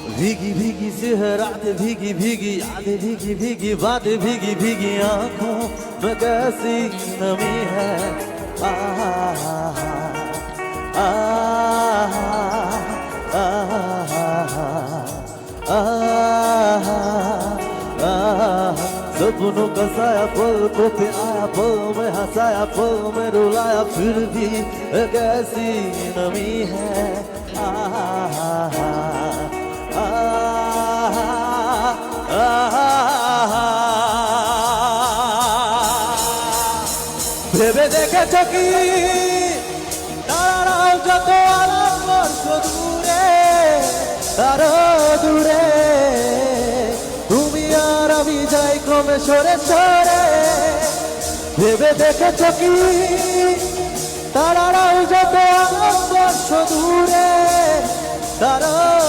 भीगी भीगी सी है रात भीगी भीगी यादें भीगी भीगी बातें भीगी भीगी आंखों में कैसी नमी है सपनों का साया पलकों पे आया पल में हंसाया पल में रुलाया फिर भी एक ऐसी नमी है ভেবে দেখেছ কি তারাও যত আলোকবর্ষ দূরে তারও দূরে তুমি আর আমি যাই ক্রমে সরে সরে ভেবে দেখেছ কি তারাও যত আলোকবর্ষ দূরে তারও